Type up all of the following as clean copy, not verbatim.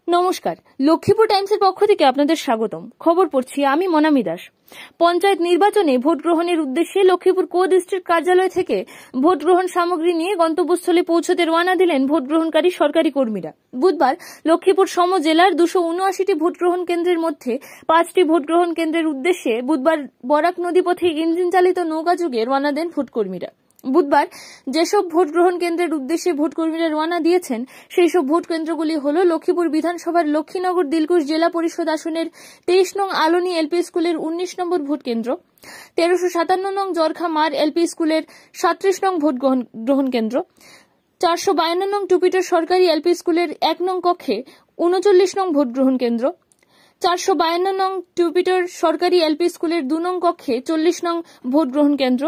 নমস্কার, লক্ষ্মীপুর টাইমসের পক্ষ থেকে আপনাদের স্বাগতম। খবর পড়ছি আমি মনামি দাস। পঞ্চায়েত নির্বাচনে ভোট গ্রহণের উদ্দেশ্যে লক্ষ্মীপুর কো ডিস্ট্রিক্ট কার্যালয় থেকে ভোট গ্রহণ সামগ্রী নিয়ে গন্তব্যস্থলে পৌঁছতে রওনা দিলেন ভোট গ্রহণকারী সরকারি কর্মীরা। বুধবার লক্ষ্মীপুর সম জেলার 279টি ভোট গ্রহণ কেন্দ্রের মধ্যে 5টি ভোট গ্রহণ কেন্দ্রের উদ্দেশ্যে বুধবার বরাক নদীপথে ইঞ্জিন চালিত নৌকাযোগে রওনা দেন ভোটকর্মীরা। বুধবার যেসব ভোট গ্রহণ কেন্দ্রের উদ্দেশ্যে ভোটকর্মীরা রওনা দিয়েছেন সেই সব ভোট কেন্দ্রগুলি হল লক্ষ্মীপুর বিধানসভার লক্ষ্মীনগর দিলকুশ জেলা পরিষদ আসনের 23 নং আলোনি এলপি স্কুলের 19 নম্বর ভোট কেন্দ্র, 1357 নং জরখা মার এলপি স্কুলের 37 নং ভোট গ্রহণ কেন্দ্র, 452 নং টুপিটার সরকারি এলপি স্কুলের 1 নং কক্ষে 39 নং ভোট গ্রহণ কেন্দ্র, 452 নং টুপিটার সরকারি এলপি স্কুলের 2 নং কক্ষে 40 নং ভোট গ্রহণ কেন্দ্র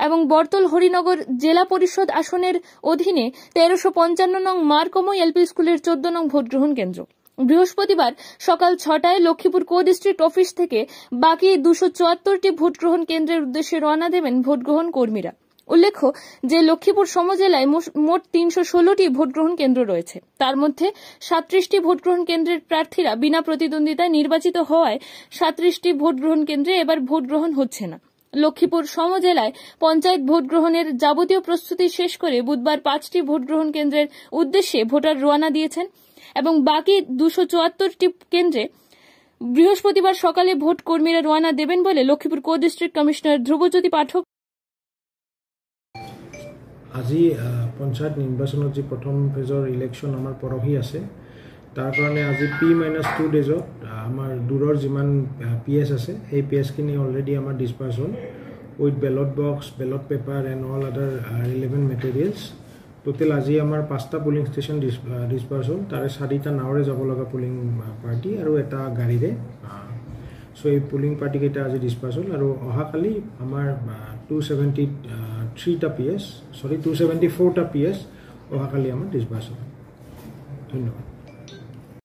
এবং বর্তল হরিনগর জেলা পরিষদ আসনের অধীনে 1355 নং মারকমই এলপি স্কুলের 14 নং ভোট গ্রহণ কেন্দ্র। বৃহস্পতিবার সকাল 6টায় লক্ষ্মীপুর কো ডিস্ট্রিক্ট অফিস থেকে বাকি 274টি ভোট গ্রহণ কেন্দ্রের উদ্দেশ্যে রওনা দেবেন ভোট গ্রহণ কর্মীরা। উল্লেখ্য যে লক্ষ্মীপুর সমজেলায় মোট 316টি ভোট গ্রহণ কেন্দ্র রয়েছে। তার মধ্যে 37টি ভোট গ্রহণ কেন্দ্রের প্রার্থীরা বিনা প্রতিদ্বন্দ্বিতায় নির্বাচিত হওয়ায় 37টি ভোট গ্রহণ কেন্দ্রে এবার ভোট গ্রহণ হচ্ছে না। লক্ষ্মীপুর সমজেলায় পঞ্চায়েত ভোট গ্রহণের যাবতীয় প্রস্তুতি শেষ করে বুধবার 5টি ভোট গ্রহণ কেন্দ্রের উদ্দেশ্যে ভোটার রওনা দিয়েছেন এবং বাকি 274টি কেন্দ্রে বৃহস্পতিবার সকালে ভোট কর্মীরা রওনা দেবেন বলে লক্ষ্মীপুর কো ডিস্ট্রিক্ট কমিশনার ধ্রুবজ্যোতি পাঠক। আজি পঞ্চায়ত নিৰ্বাচনত যি প্ৰথম ফেজৰ ইলেকশ্যন আমাৰ পৰহি আছে, তাৰ কাৰণে আজি P-2 ডেজত আমাৰ দূৰৰ যিমান PS আছে সেই PSখিনি অলৰেডি আমাৰ ডিছপাৰ্চ হ'ল with ballot box, ballot paper and all আদাৰ ৰিলেভেণ্ট মেটেৰিয়েলছ। টোটেল আজি আমাৰ 5টা পুলিং ষ্টেচন ডিছপাৰ্চ হ'ল, তাৰে 4টা নাৱেৰে যাব লগা পুলিং পাৰ্টি আৰু এটা গাড়ীৰে। চ' এই পুলিং পাৰ্টিকেইটা আজি ডিছপাৰ্চ হ'ল আৰু অহাকালি আমাৰ 274টা PS অহাকালি আমাৰ ডিছপাৰ্চ হ'ব। ধন্যবাদ।